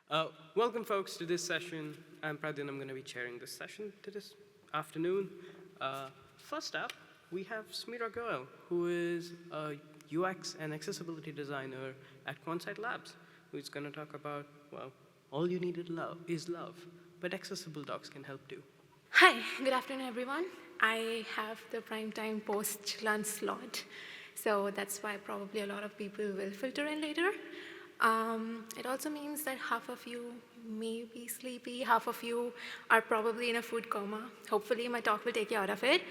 Welcome, folks, to this session. I'm Pradyan. I'm going to be chairing this session to this afternoon. First up, we have Smera Goel, who is a UX and accessibility designer at Quantsite Labs, who's going to talk about, well, all you need is love, but accessible docs can help too. Hi, good afternoon, everyone. I have the primetime post-lunch slot, so that's why probably a lot of people will filter in later. It also means that half of you may be sleepy, half of you are probably in a food coma. Hopefully my talk will take you out of it,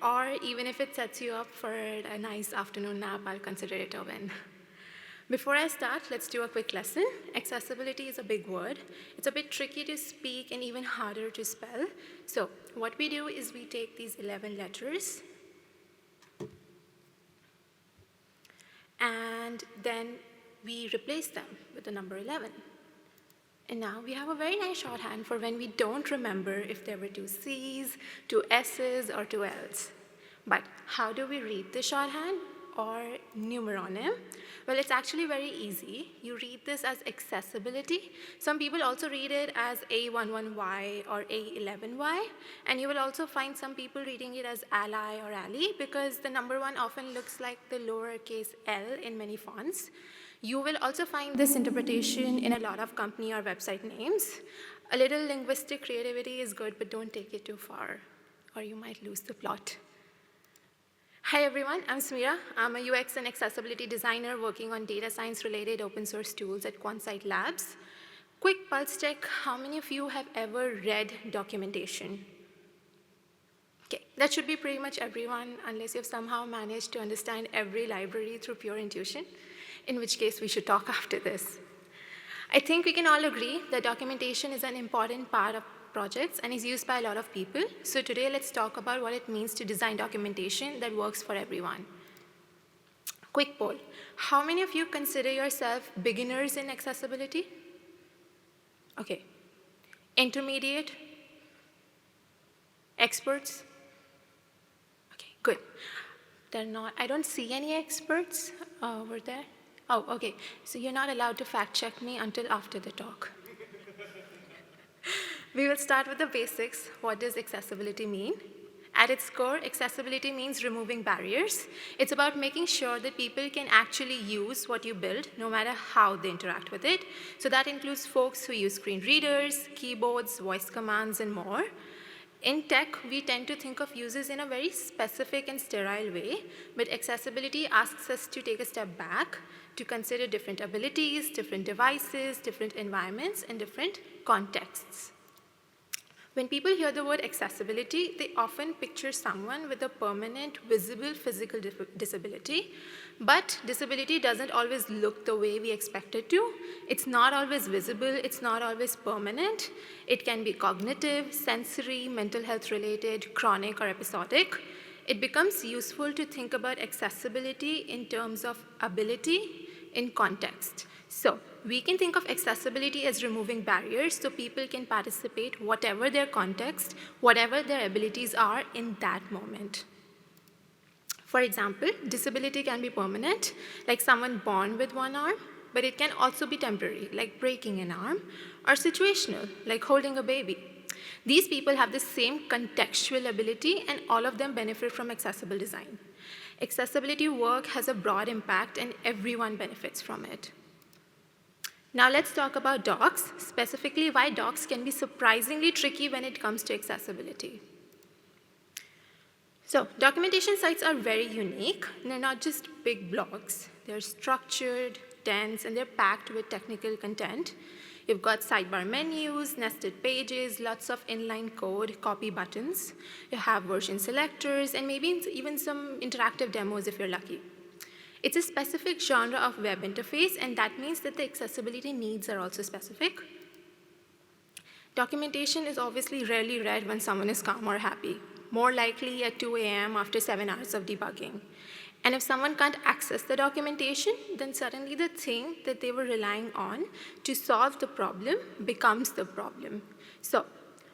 or even if it sets you up for a nice afternoon nap, I'll consider it a win. Before I start, let's do a quick lesson. Accessibility is a big word. It's a bit tricky to speak and even harder to spell. So what we do is we take these 11 letters and then we replace them with the number 11. And now we have a very nice shorthand for when we don't remember if there were two C's, two S's, or two L's. But how do we read the shorthand or numeronym? Well, it's actually very easy. You read this as accessibility. Some people also read it as A11y or A11y. And you will also find some people reading it as ally or ally because the number 1 often looks like the lowercase L in many fonts. You will also find this interpretation in a lot of company or website names. A little linguistic creativity is good, but don't take it too far, or you might lose the plot. Hi everyone, I'm Smera. I'm a UX and accessibility designer working on data science-related open source tools at Quantsite Labs. Quick pulse check, how many of you have ever read documentation? Okay, that should be pretty much everyone, unless you've somehow managed to understand every library through pure intuition, in which case we should talk after this. I think we can all agree that documentation is an important part of projects and is used by a lot of people. So today let's talk about what it means to design documentation that works for everyone. Quick poll. How many of you consider yourself beginners in accessibility? Okay. Intermediate? Experts? Okay, good. I don't see any experts over there. Oh, okay. So you're not allowed to fact check me until after the talk. We will start with the basics. What does accessibility mean? At its core, accessibility means removing barriers. It's about making sure that people can actually use what you build, no matter how they interact with it. So that includes folks who use screen readers, keyboards, voice commands, and more. In tech, we tend to think of users in a very specific and sterile way, but accessibility asks us to take a step back to consider different abilities, different devices, different environments, and different contexts. When people hear the word accessibility, they often picture someone with a permanent, visible physical disability. But disability doesn't always look the way we expect it to. It's not always visible. It's not always permanent. It can be cognitive, sensory, mental health related, chronic, or episodic. It becomes useful to think about accessibility in terms of ability in context. So we can think of accessibility as removing barriers so people can participate whatever their context, whatever their abilities are in that moment. For example, disability can be permanent, like someone born with one arm, but it can also be temporary, like breaking an arm, or situational, like holding a baby. These people have the same contextual ability, and all of them benefit from accessible design. Accessibility work has a broad impact, and everyone benefits from it. Now let's talk about docs, specifically why docs can be surprisingly tricky when it comes to accessibility. So documentation sites are very unique. They're not just big blogs. They're structured, dense, and they're packed with technical content. You've got sidebar menus, nested pages, lots of inline code, copy buttons. You have version selectors, and maybe even some interactive demos if you're lucky. It's a specific genre of web interface, and that means that the accessibility needs are also specific. Documentation is obviously rarely read when someone is calm or happy, more likely at 2 a.m. after 7 hours of debugging. And if someone can't access the documentation, then suddenly the thing that they were relying on to solve the problem becomes the problem. So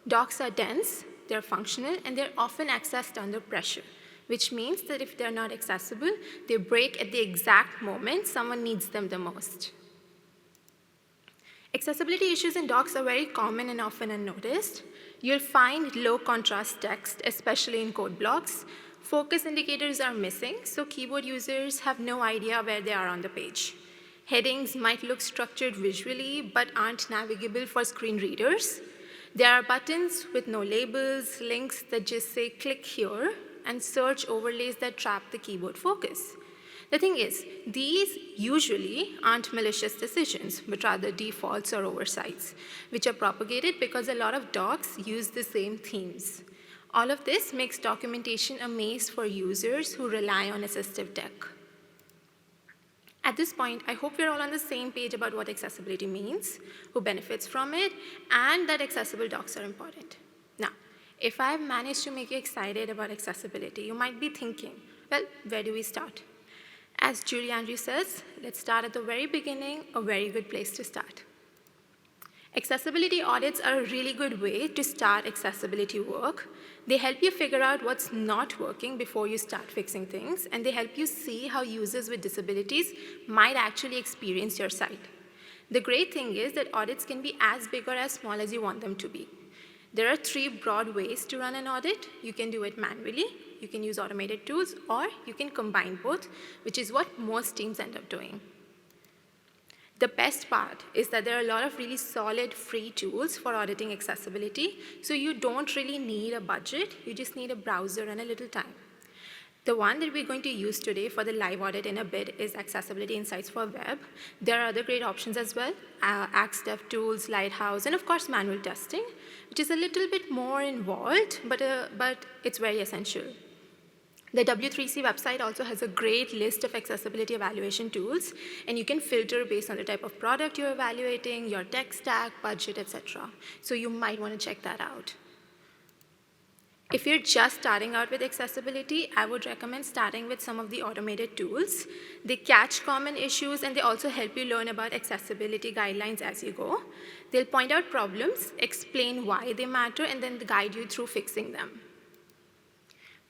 docs are dense, they're functional, and they're often accessed under pressure, which means that if they're not accessible, they break at the exact moment someone needs them the most. Accessibility issues in docs are very common and often unnoticed. You'll find low contrast text, especially in code blocks. Focus indicators are missing, so keyboard users have no idea where they are on the page. Headings might look structured visually, but aren't navigable for screen readers. There are buttons with no labels, links that just say click here, and search overlays that trap the keyboard focus. The thing is, these usually aren't malicious decisions, but rather defaults or oversights, which are propagated because a lot of docs use the same themes. All of this makes documentation a maze for users who rely on assistive tech. At this point, I hope we're all on the same page about what accessibility means, who benefits from it, and that accessible docs are important. Now, if I've managed to make you excited about accessibility, you might be thinking, well, where do we start? As Julie Andrews says, let's start at the very beginning, a very good place to start. Accessibility audits are a really good way to start accessibility work. They help you figure out what's not working before you start fixing things, and they help you see how users with disabilities might actually experience your site. The great thing is that audits can be as big or as small as you want them to be. There are 3 broad ways to run an audit. You can do it manually, you can use automated tools, or you can combine both, which is what most teams end up doing. The best part is that there are a lot of really solid free tools for auditing accessibility, so you don't really need a budget, you just need a browser and a little time. The one that we're going to use today for the live audit in a bit is Accessibility Insights for Web. There are other great options as well, Axe DevTools, Lighthouse, and of course manual testing, which is a little bit more involved, but it's very essential. The W3C website also has a great list of accessibility evaluation tools, and you can filter based on the type of product you're evaluating, your tech stack, budget, etc. So you might want to check that out. If you're just starting out with accessibility, I would recommend starting with some of the automated tools. They catch common issues, and they also help you learn about accessibility guidelines as you go. They'll point out problems, explain why they matter, and then guide you through fixing them.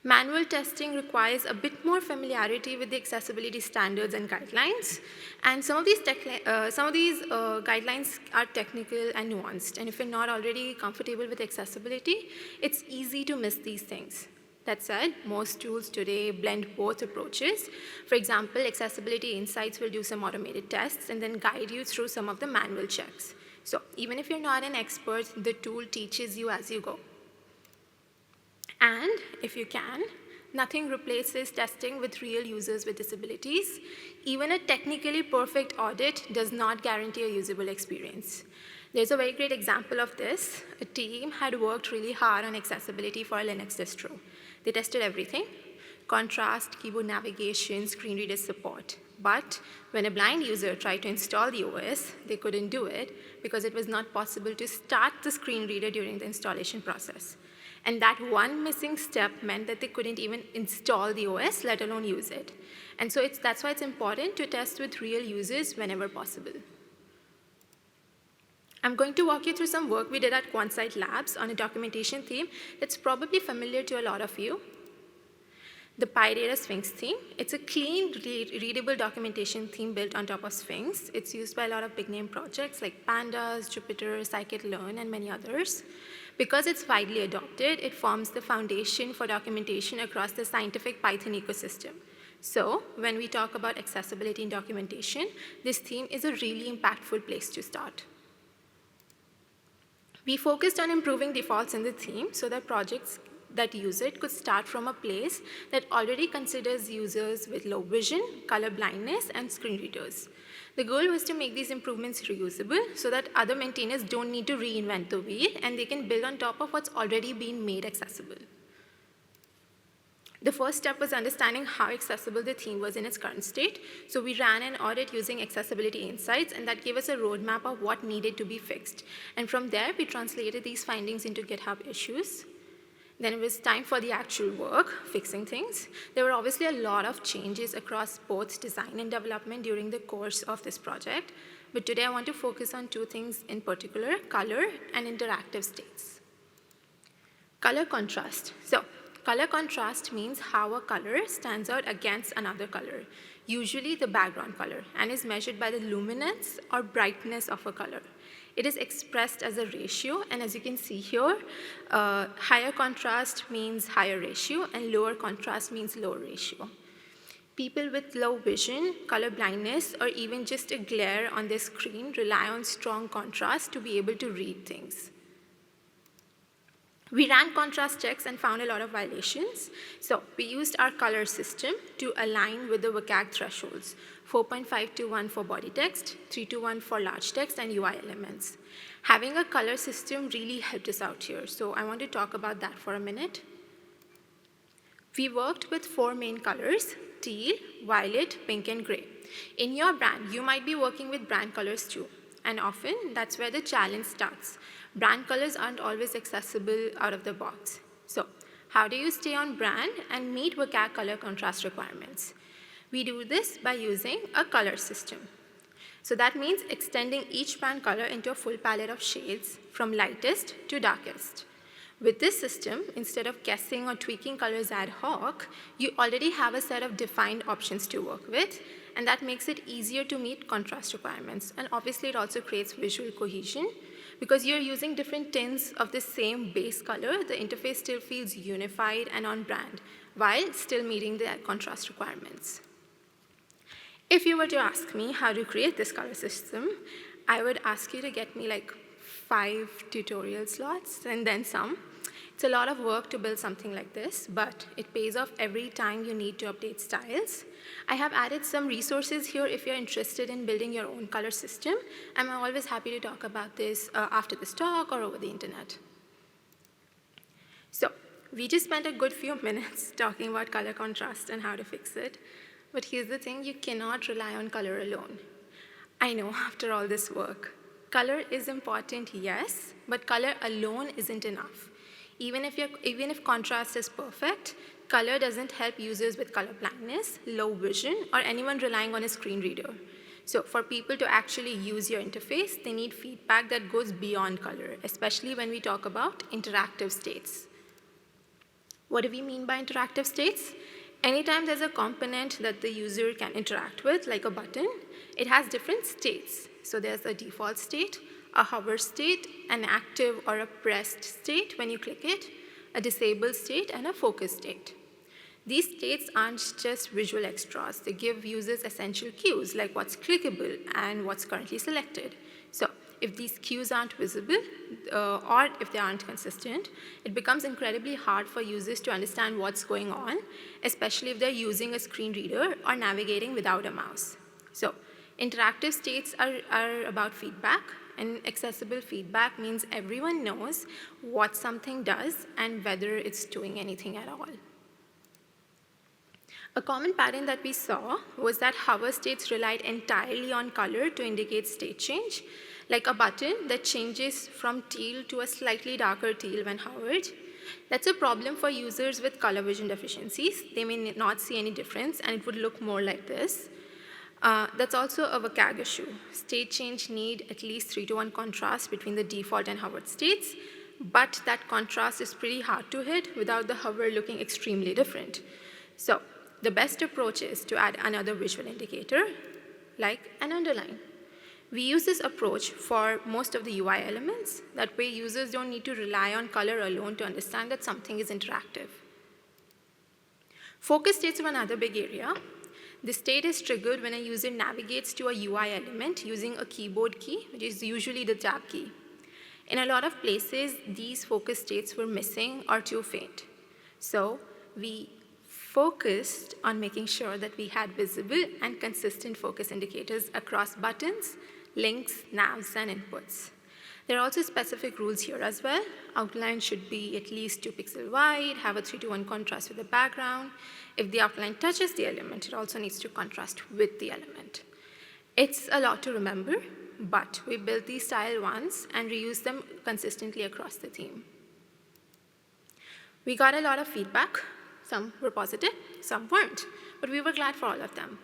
Manual testing requires a bit more familiarity with the accessibility standards and guidelines, and some of these guidelines are technical and nuanced, and if you're not already comfortable with accessibility, it's easy to miss these things. That said, most tools today blend both approaches. For example, Accessibility Insights will do some automated tests and then guide you through some of the manual checks. So even if you're not an expert, the tool teaches you as you go. And if you can, nothing replaces testing with real users with disabilities. Even a technically perfect audit does not guarantee a usable experience. There's a very great example of this. A team had worked really hard on accessibility for a Linux distro. They tested everything: contrast, keyboard navigation, screen reader support. But when a blind user tried to install the OS, they couldn't do it because it was not possible to start the screen reader during the installation process. And that one missing step meant that they couldn't even install the OS, let alone use it. And so that's why it's important to test with real users whenever possible. I'm going to walk you through some work we did at QuantSite Labs on a documentation theme that's probably familiar to a lot of you. The PyData Sphinx theme. It's a clean, readable documentation theme built on top of Sphinx. It's used by a lot of big-name projects like Pandas, Jupyter, Scikit-learn, and many others. Because it's widely adopted, it forms the foundation for documentation across the scientific Python ecosystem. So when we talk about accessibility in documentation, this theme is a really impactful place to start. We focused on improving defaults in the theme so that projects that use it could start from a place that already considers users with low vision, color blindness, and screen readers. The goal was to make these improvements reusable so that other maintainers don't need to reinvent the wheel, and they can build on top of what's already been made accessible. The first step was understanding how accessible the theme was in its current state. So we ran an audit using Accessibility Insights, and that gave us a roadmap of what needed to be fixed. And from there, we translated these findings into GitHub issues. Then it was time for the actual work, fixing things. There were obviously a lot of changes across both design and development during the course of this project. But today I want to focus on 2 things in particular: color and interactive states. Color contrast. So color contrast means how a color stands out against another color, usually the background color, and is measured by the luminance or brightness of a color. It is expressed as a ratio, and as you can see here, higher contrast means higher ratio, and lower contrast means lower ratio. People with low vision, color blindness, or even just a glare on their screen rely on strong contrast to be able to read things. We ran contrast checks and found a lot of violations. So we used our color system to align with the WCAG thresholds, 4.521 for body text, 321 for large text, and UI elements. Having a color system really helped us out here, so I want to talk about that for a minute. We worked with 4 main colors: teal, violet, pink, and gray. In your brand, you might be working with brand colors too, and often that's where the challenge starts. Brand colors aren't always accessible out of the box. So how do you stay on brand and meet WCAG color contrast requirements? We do this by using a color system. So that means extending each brand color into a full palette of shades from lightest to darkest. With this system, instead of guessing or tweaking colors ad hoc, you already have a set of defined options to work with, and that makes it easier to meet contrast requirements. And obviously, it also creates visual cohesion. Because you're using different tints of the same base color, the interface still feels unified and on brand, while still meeting the contrast requirements. If you were to ask me how to create this color system, I would ask you to get me like 5 tutorial slots and then some. It's a lot of work to build something like this, but it pays off every time you need to update styles. I have added some resources here if you're interested in building your own color system. I'm always happy to talk about this after this talk or over the internet. So we just spent a good few minutes talking about color contrast and how to fix it. But here's the thing, you cannot rely on color alone. I know, after all this work. Color is important, yes, but color alone isn't enough. Even if contrast is perfect, color doesn't help users with color blindness, low vision, or anyone relying on a screen reader. So for people to actually use your interface, they need feedback that goes beyond color, especially when we talk about interactive states. What do we mean by interactive states? Anytime there's a component that the user can interact with, like a button, it has different states. So there's a default state, a hover state, an active or a pressed state when you click it, a disabled state, and a focus state. These states aren't just visual extras. They give users essential cues, like what's clickable and what's currently selected. So if these cues aren't visible, or if they aren't consistent, it becomes incredibly hard for users to understand what's going on, especially if they're using a screen reader or navigating without a mouse. So interactive states are about feedback, and accessible feedback means everyone knows what something does and whether it's doing anything at all. A common pattern that we saw was that hover states relied entirely on color to indicate state change, like a button that changes from teal to a slightly darker teal when hovered. That's a problem for users with color vision deficiencies. They may not see any difference, and it would look more like this. That's also a WCAG issue. State change need at least 3:1 contrast between the default and hovered states, but that contrast is pretty hard to hit without the hover looking extremely different. So the best approach is to add another visual indicator, like an underline. We use this approach for most of the UI elements. That way users don't need to rely on color alone to understand that something is interactive. Focus states are another big area. The state is triggered when a user navigates to a UI element using a keyboard key, which is usually the tab key. In a lot of places, these focus states were missing or too faint. So we focused on making sure that we had visible and consistent focus indicators across buttons, links, navs, and inputs. There are also specific rules here as well. Outline should be at least 2 pixels wide, have a 3:1 contrast with the background. If the outline touches the element, it also needs to contrast with the element. It's a lot to remember, but we built these style once and reused them consistently across the theme. We got a lot of feedback. Some were positive, some weren't, but we were glad for all of them.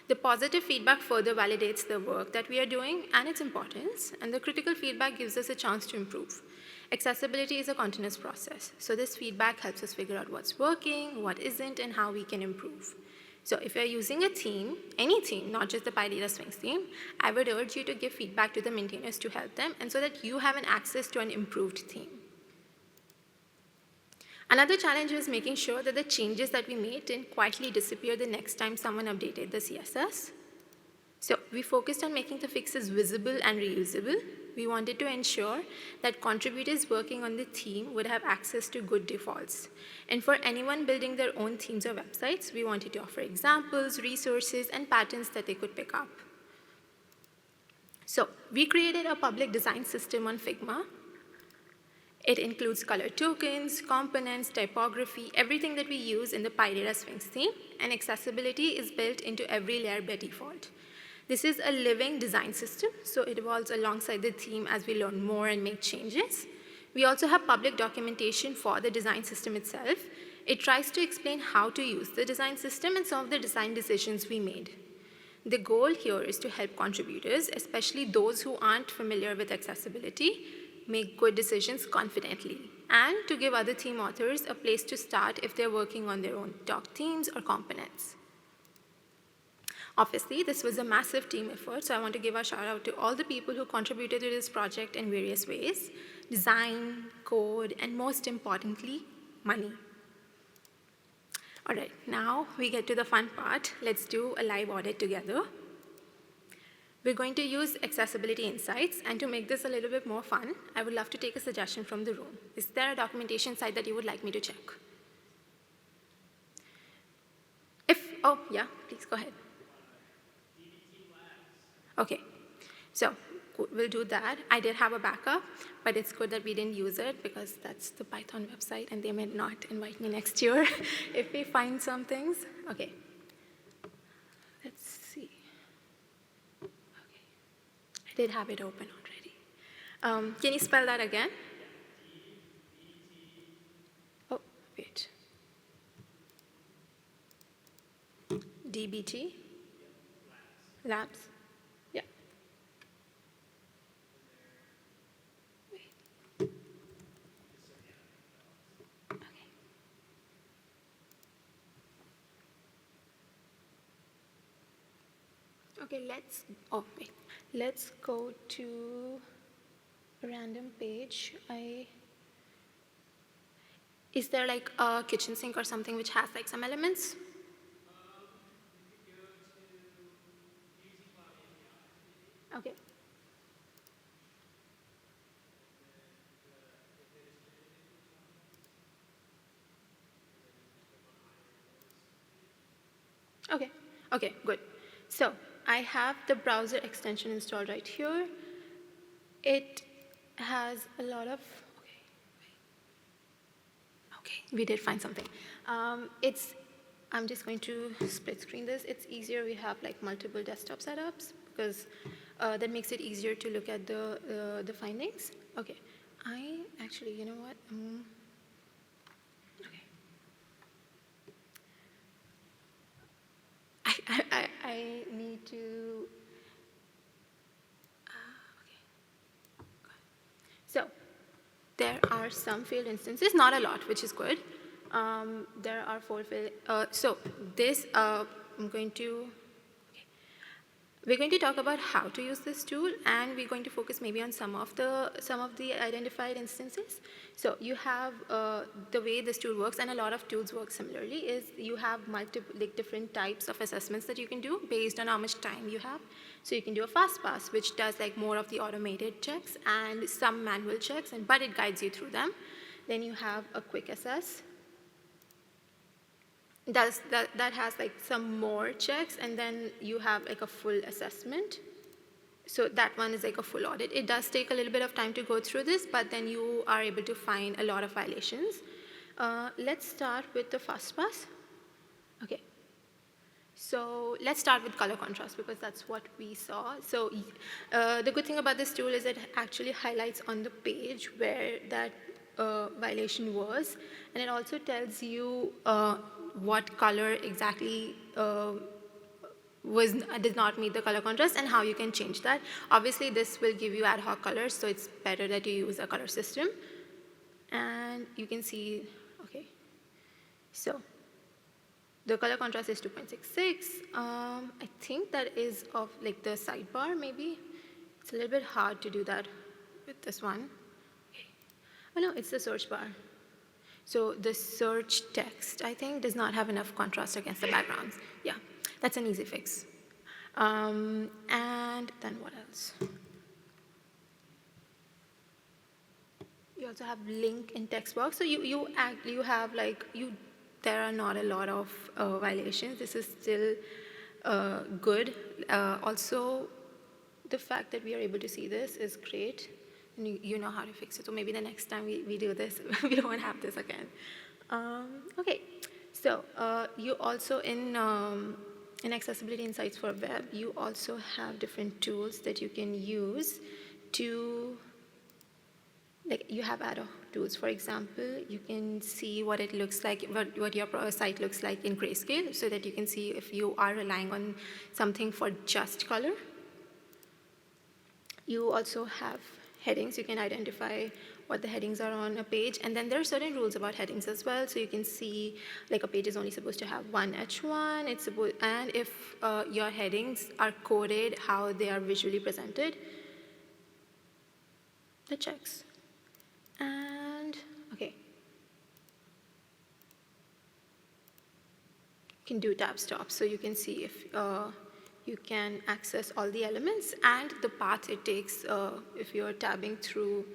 The positive feedback further validates the work that we are doing and its importance, and the critical feedback gives us a chance to improve. Accessibility is a continuous process, so this feedback helps us figure out what's working, what isn't, and how we can improve. So if you're using a theme, any theme, not just the PyData Swings theme, I would urge you to give feedback to the maintainers to help them, and so that you have an access to an improved theme. Another challenge was making sure that the changes that we made didn't quietly disappear the next time someone updated the CSS. So we focused on making the fixes visible and reusable. We wanted to ensure that contributors working on the theme would have access to good defaults. And for anyone building their own themes or websites, we wanted to offer examples, resources, and patterns that they could pick up. So we created a public design system on Figma. It includes color tokens, components, typography, everything that we use in the PyData Swings theme, and accessibility is built into every layer by default. This is a living design system, so it evolves alongside the theme as we learn more and make changes. We also have public documentation for the design system itself. It tries to explain how to use the design system and some of the design decisions we made. The goal here is to help contributors, especially those who aren't familiar with accessibility, make good decisions confidently, and to give other theme authors a place to start if they're working on their own doc themes or components. Obviously, this was a massive team effort, so I want to give a shout out to all the people who contributed to this project in various ways: design, code, and most importantly, money. All right, now we get to the fun part. Let's do a live audit together. We're going to use accessibility insights, and to make this a little bit more fun, I would love to take a suggestion from the room. Is there a documentation site that you would like me to check? Oh, yeah, please go ahead. Okay, so we'll do that. I did have a backup, but it's good that we didn't use it because that's the Python website, and they may not invite me next year if we find some things. Okay, let's see. Okay, I did have it open already. Can you spell that again? Oh, wait. DBT? Labs? Yeah. Wait. Okay. Okay, let's go to a random page. Is there like a kitchen sink or something which has like some elements? Okay. Okay, okay, good. So I have the browser extension installed right here. It has a lot of, okay, we did find something. I'm just going to split screen this. It's easier, we have like multiple desktop setups because that makes it easier to look at the findings. Okay, I actually, you know what? Okay. I need to, okay. So there are some failed instances, not a lot, which is good. There are 4 failed, so this, we're going to talk about how to use this tool, and we're going to focus maybe on some of the identified instances. So you have the way this tool works, and a lot of tools work similarly, is you have multiple different types of assessments that you can do based on how much time you have. So you can do a fast pass, which does like more of the automated checks and some manual checks, but it guides you through them. Then you have a quick assess. That has like some more checks, and then you have like a full assessment. So that one is like a full audit. It does take a little bit of time to go through this, but then you are able to find a lot of violations. Let's start with the fast pass. Okay. So let's start with color contrast because that's what we saw. So the good thing about this tool is it actually highlights on the page where that violation was, and it also tells you what color exactly did not meet the color contrast and how you can change that. Obviously, this will give you ad hoc colors, so it's better that you use a color system. And you can see, okay, so The color contrast is 2.66. I think that is of like the sidebar maybe. It's a little bit hard to do that with this one. Okay. Oh no, it's the search bar. So the search text, I think, does not have enough contrast against the backgrounds. Yeah, that's an easy fix. And then what else? You also have link in text box. So you have like, there are not a lot of violations. This is still good. Also, the fact that we are able to see this is great. And you know how to fix it. So maybe the next time we do this, we don't have this again. Okay, so you also in Accessibility Insights for Web, you also have different tools that you can use to, like you have ad hoc tools. For example, you can see what it looks like, what your site looks like in grayscale, so that you can see if you are relying on something for just color. You also have headings. You can identify what the headings are on a page. And then there are certain rules about headings as well. So you can see, like a page is only supposed to have one H1. And if your headings are coded how they are visually presented, it checks. And, okay. You can do tab stop. So you can see if you can access all the elements and the path it takes if you're tabbing through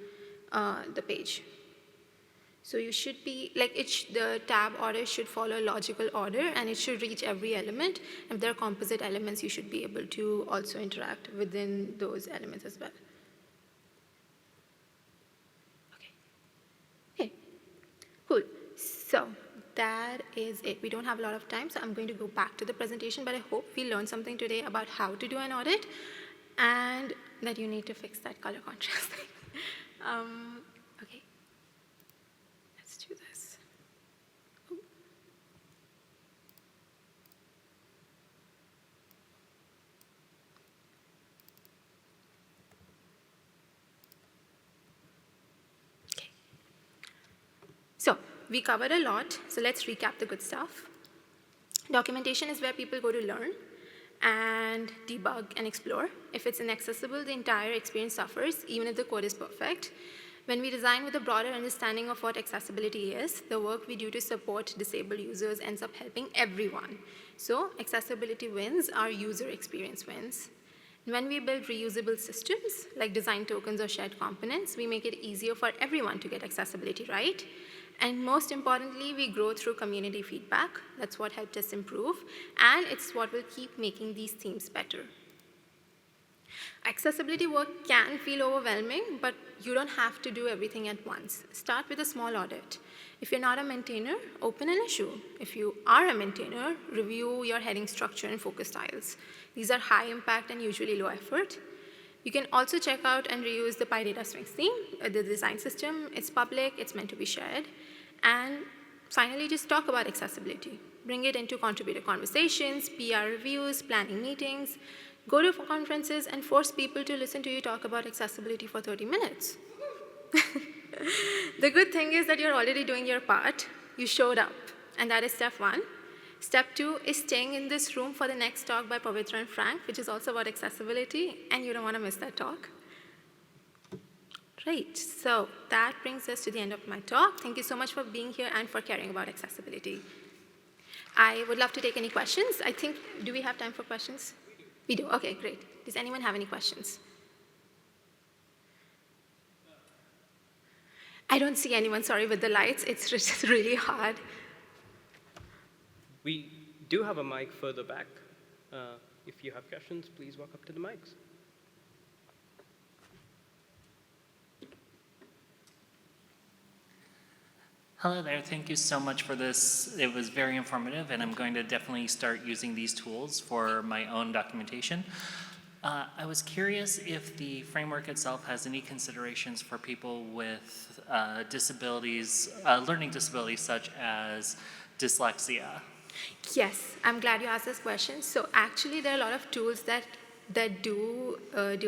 the page. So you should be, like the tab order should follow a logical order and it should reach every element. If there are composite elements, you should be able to also interact within those elements as well. Okay, cool. So that is it. We don't have a lot of time, so I'm going to go back to the presentation, but I hope we learned something today about how to do an audit and that you need to fix that color contrast thing. Okay, let's do this. Ooh. Okay. So we covered a lot, so let's recap the good stuff. Documentation is where people go to learn and debug and explore. If it's inaccessible, the entire experience suffers, even if the code is perfect. When we design with a broader understanding of what accessibility is, the work we do to support disabled users ends up helping everyone. So accessibility wins, our user experience wins. When we build reusable systems, like design tokens or shared components, we make it easier for everyone to get accessibility right. And most importantly, we grow through community feedback. That's what helped us improve, and it's what will keep making these themes better. Accessibility work can feel overwhelming, but you don't have to do everything at once. Start with a small audit. If you're not a maintainer, open an issue. If you are a maintainer, review your heading structure and focus styles. These are high impact and usually low effort. You can also check out and reuse the PyData Strings theme, the design system. It's public, it's meant to be shared. And finally, just talk about accessibility. Bring it into contributor conversations, PR reviews, planning meetings. Go to conferences and force people to listen to you talk about accessibility for 30 minutes. The good thing is that you're already doing your part. You showed up, and that is step one. Step two is staying in this room for the next talk by Pavitra and Frank, which is also about accessibility, and you don't want to miss that talk. Right, so that brings us to the end of my talk. Thank you so much for being here and for caring about accessibility. I would love to take any questions. I think, do we have time for questions? We do, okay, great. Does anyone have any questions? I don't see anyone, sorry, with the lights. It's just really hard. We do have a mic further back. If you have questions, please walk up to the mics. Hello there, thank you so much for this. It was very informative, and I'm going to definitely start using these tools for my own documentation. I was curious if the framework itself has any considerations for people with disabilities, learning disabilities such as dyslexia. Yes, I'm glad you asked this question. So actually, there are a lot of tools that that do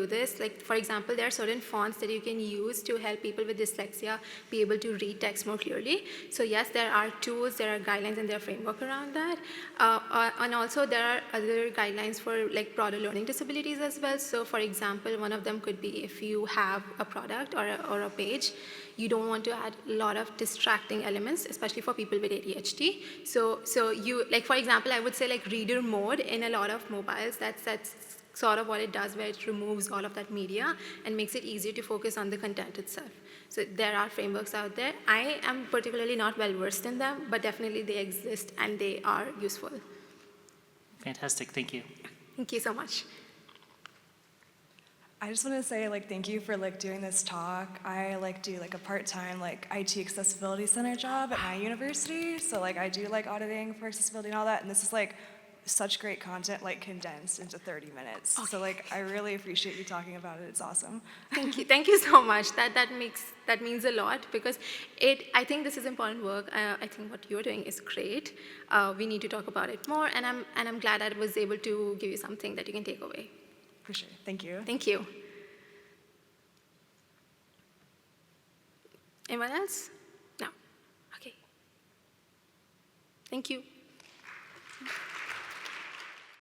this. Like, for example, there are certain fonts that you can use to help people with dyslexia be able to read text more clearly. So yes, there are tools, there are guidelines, and there are framework around that. And also there are other guidelines for like broader learning disabilities as well. So for example, one of them could be if you have a product or a page, you don't want to add a lot of distracting elements, especially for people with ADHD. So you, like for example, I would say like reader mode in a lot of mobiles, that's sort of what it does, where it removes all of that media and makes it easier to focus on the content itself. So there are frameworks out there. I am particularly not well versed in them, but definitely they exist and they are useful. Fantastic, thank you. Thank you so much. I just want to say like thank you for like doing this talk. I like do like a part-time like IT accessibility center job at my university. So like I do like auditing for accessibility and all that, and this is like such great content like condensed into 30 minutes. Okay. So like I really appreciate you talking about it. It's awesome. Thank you so much. That means a lot, because I think this is important work. I think what you're doing is great. We need to talk about it more, and I'm glad I was able to give you something that you can take away. For sure. Thank you. Thank you. Anyone else? No. Okay. Thank you.